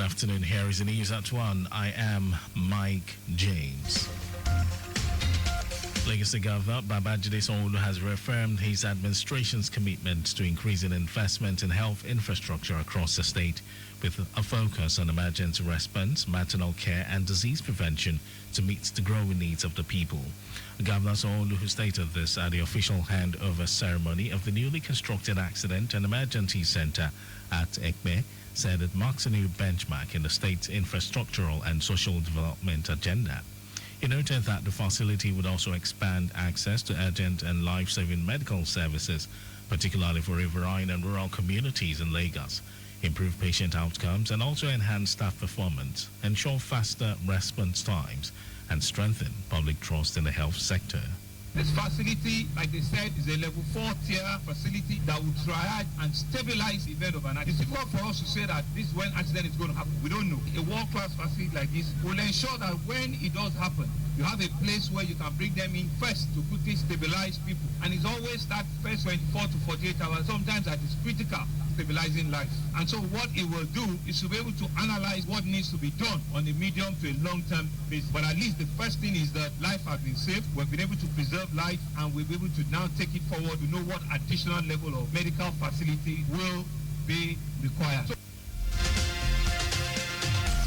Good afternoon. Here is the news at 1. I am Mike James. Lagos State Governor Babajide Sanwo-Olu has reaffirmed his administration's commitment to increasing investment in health infrastructure across the state, with a focus on emergency response, maternal care and disease prevention to meet the growing needs of the people. Governor Sanwo-Olu, who stated this at the official handover ceremony of the newly constructed Accident and Emergency Center at Ekpe, said it marks a new benchmark in the state's infrastructural and social development agenda. He noted that the facility would also expand access to urgent and life-saving medical services, particularly for riverine and rural communities in Lagos, improve patient outcomes and also enhance staff performance, ensure faster response times, and strengthen public trust in the health sector. This facility, like they said, is a level 4 tier facility that will triage and stabilize the event of an accident. It's difficult for us to say that this is when accident is going to happen. We don't know. A world-class facility like this will ensure that when it does happen, you have a place where you can bring them in first to quickly stabilize people. And it's always that first 24 to 48 hours. Sometimes that is critical, stabilizing life. And so what it will do is to be able to analyze what needs to be done on a medium to a long-term basis. But at least the first thing is that life has been saved. We've been able to preserve life, and we'll be able to now take it forward to know what additional level of medical facility will be required.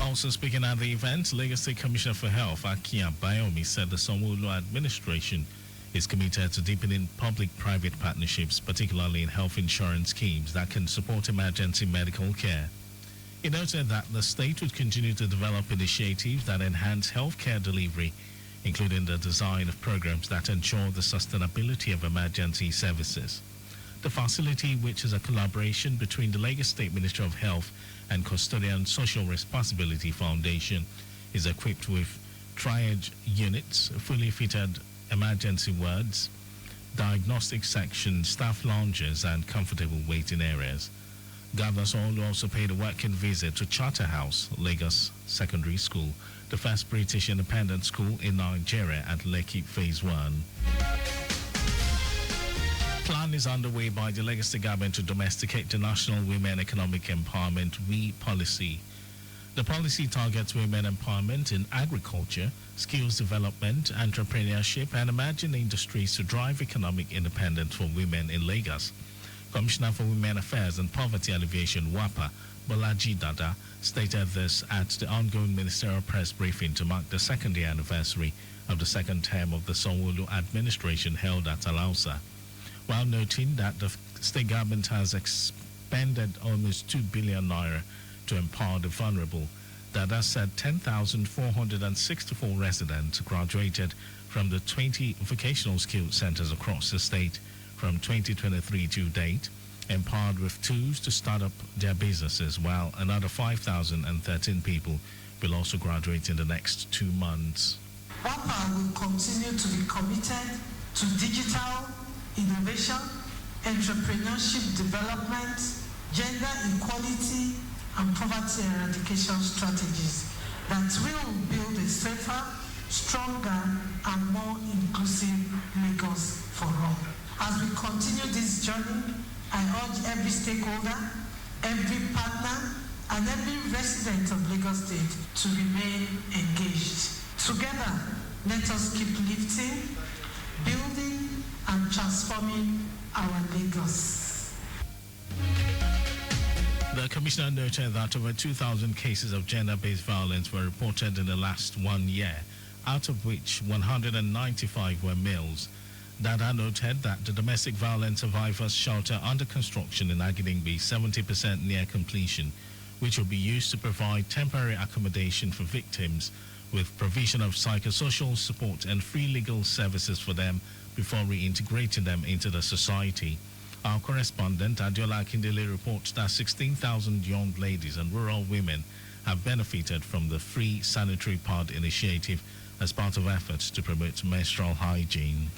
Also speaking at the event, Lagos State Commissioner for Health, Aki Abayomi, said the Sanwo-Olu administration is committed to deepening public-private partnerships, particularly in health insurance schemes that can support emergency medical care. He noted that the state would continue to develop initiatives that enhance healthcare delivery, including the design of programs that ensure the sustainability of emergency services. The facility, which is a collaboration between the Lagos State Ministry of Health and Custodian Social Responsibility Foundation, is equipped with triage units, fully fitted emergency wards, diagnostic sections, staff lounges, and comfortable waiting areas. Governor Sanwo-Olu also paid a working visit to Charterhouse, Lagos Secondary School, the first British independent school in Nigeria at Lekki Phase 1. Plan is underway by the Lagos State government to domesticate the National Women Economic Empowerment WE policy. The policy targets women empowerment in agriculture, skills development, entrepreneurship, and emerging industries to drive economic independence for women in Lagos. Commissioner for Women Affairs and Poverty Alleviation, WAPA, Bolaji Dada, stated this at the ongoing ministerial press briefing to mark the second-year anniversary of the second term of the Sanwo-Olu administration held at Alausa, while noting that the state government has expended almost 2 billion naira to empower the vulnerable. Dada said 10,464 residents graduated from the 20 vocational skill centers across the state from 2023 to date, empowered with tools to start up their businesses, while another 5,013 people will also graduate in the next 2 months. WAPA will continue to be committed to digital innovation, entrepreneurship development, gender equality, and poverty eradication strategies that will build a safer, stronger, and more inclusive Lagos for all. As we continue this journey, I urge every stakeholder, every partner, and every resident of Lagos State to remain engaged. Together, let us keep lifting, building, and transforming our Lagos. The Commissioner noted that over 2,000 cases of gender-based violence were reported in the last 1 year, out of which 195 were males. Dada noted that the domestic violence survivors shelter under construction in Agidingbi 70% near completion, which will be used to provide temporary accommodation for victims with provision of psychosocial support and free legal services for them before reintegrating them into the society. Our correspondent, Adiola Akindele, reports that 16,000 young ladies and rural women have benefited from the free sanitary pad initiative as part of efforts to promote menstrual hygiene.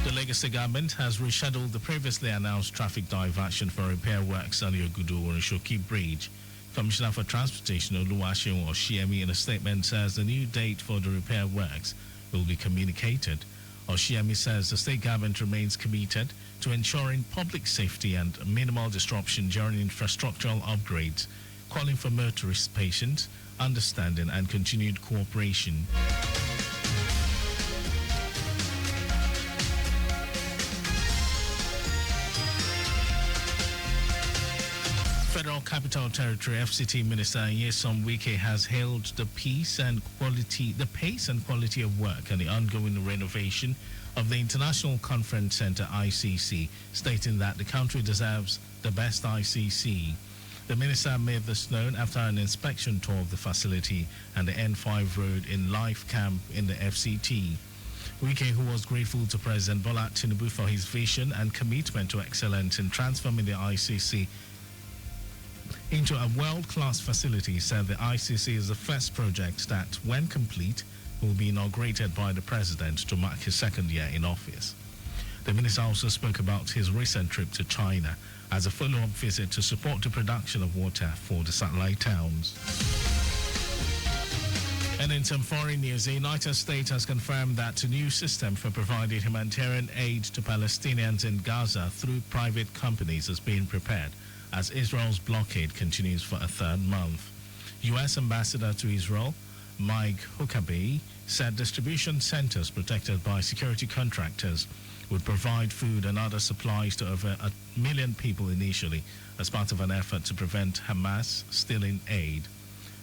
The Lagos State government has rescheduled the previously announced traffic diversion for repair works on the Ogudu-Orishoki Bridge. Commissioner for Transportation Oluwaseun Oshiemi in a statement says the new date for the repair works will be communicated. Oshiemi says the state government remains committed to ensuring public safety and minimal disruption during infrastructural upgrades calling for motorists' patience, understanding and continued cooperation. Federal Capital Territory FCT Minister Nyesom Wike has hailed the pace and quality of work and the ongoing renovation of the International Conference Center ICC, stating that the country deserves the best ICC. The minister made this known after an inspection tour of the facility and the N5 road in Life Camp in the FCT. Wike, who was grateful to President Bola Tinubu for his vision and commitment to excellence in transforming the ICC into a world-class facility, said the ICC is the first project that, when complete, will be inaugurated by the president to mark his second year in office. The minister also spoke about his recent trip to China as a follow-up visit to support the production of water for the satellite towns. And in some foreign news, the United States has confirmed that a new system for providing humanitarian aid to Palestinians in Gaza through private companies is being prepared as Israel's blockade continues for a third month. U.S. Ambassador to Israel, Mike Huckabee, said distribution centers protected by security contractors would provide food and other supplies to over 1 million people initially as part of an effort to prevent Hamas stealing aid.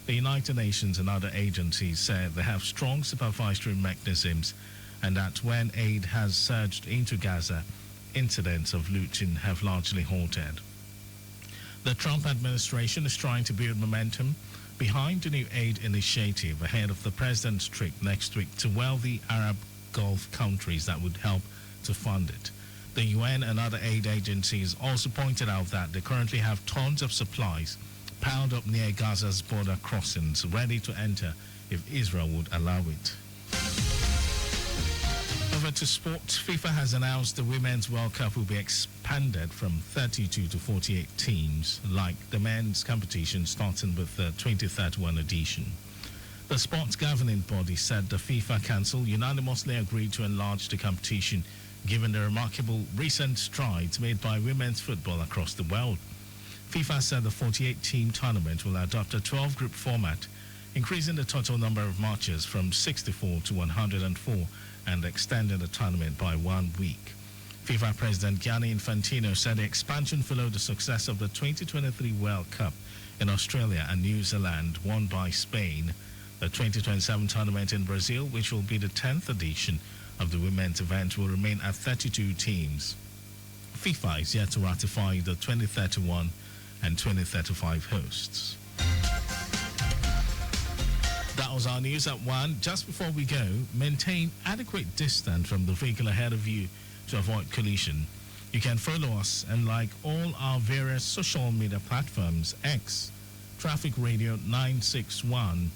The United Nations and other agencies said they have strong supervisory mechanisms and that when aid has surged into Gaza, incidents of looting have largely halted. The Trump administration is trying to build momentum behind the new aid initiative ahead of the president's trip next week to wealthy Arab Gulf countries that would help to fund it. The UN and other aid agencies also pointed out that they currently have tons of supplies piled up near Gaza's border crossings, ready to enter if Israel would allow it. Over to sports. FIFA has announced the Women's World Cup will be expanded from 32 to 48 teams, like the men's competition starting with the 2031 edition. The sports governing body said the FIFA Council unanimously agreed to enlarge the competition, given the remarkable recent strides made by women's football across the world. FIFA said the 48-team tournament will adopt a 12-group format, increasing the total number of matches from 64 to 104 and extending the tournament by 1 week. FIFA President Gianni Infantino said the expansion followed the success of the 2023 World Cup in Australia and New Zealand, won by Spain. The 2027 tournament in Brazil, which will be the 10th edition of the women's event, will remain at 32 teams. FIFA is yet to ratify the 2031 and 2035 hosts. That was our news at 1. Just before we go, maintain adequate distance from the vehicle ahead of you to avoid collision. You can follow us and like all our various social media platforms: X, Traffic Radio 961,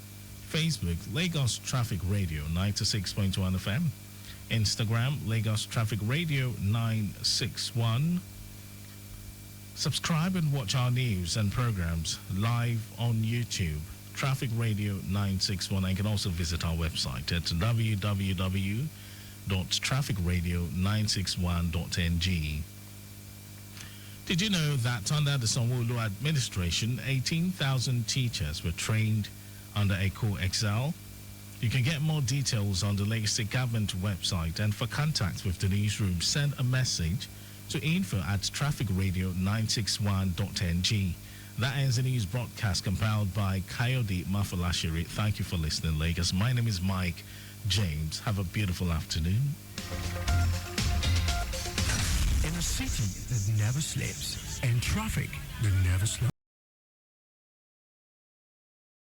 Facebook, Lagos Traffic Radio 96.1 FM, Instagram, Lagos Traffic Radio 961. Subscribe and watch our news and programs live on YouTube, Traffic Radio 961. And you can also visit our website at www.trafficradio961.ng. Did you know that under the Sanwo-Olu administration, 18,000 teachers were trained under ECO Excel? You can get more details on the Lagos State Government website, and for contacts with the newsroom, send a message to info@trafficradio961.ng. That ends the news broadcast compiled by Kayode Mafolashiri. Thank you for listening, Lagos. My name is Mike James. Have a beautiful afternoon. In a city that never sleeps and traffic that never slows.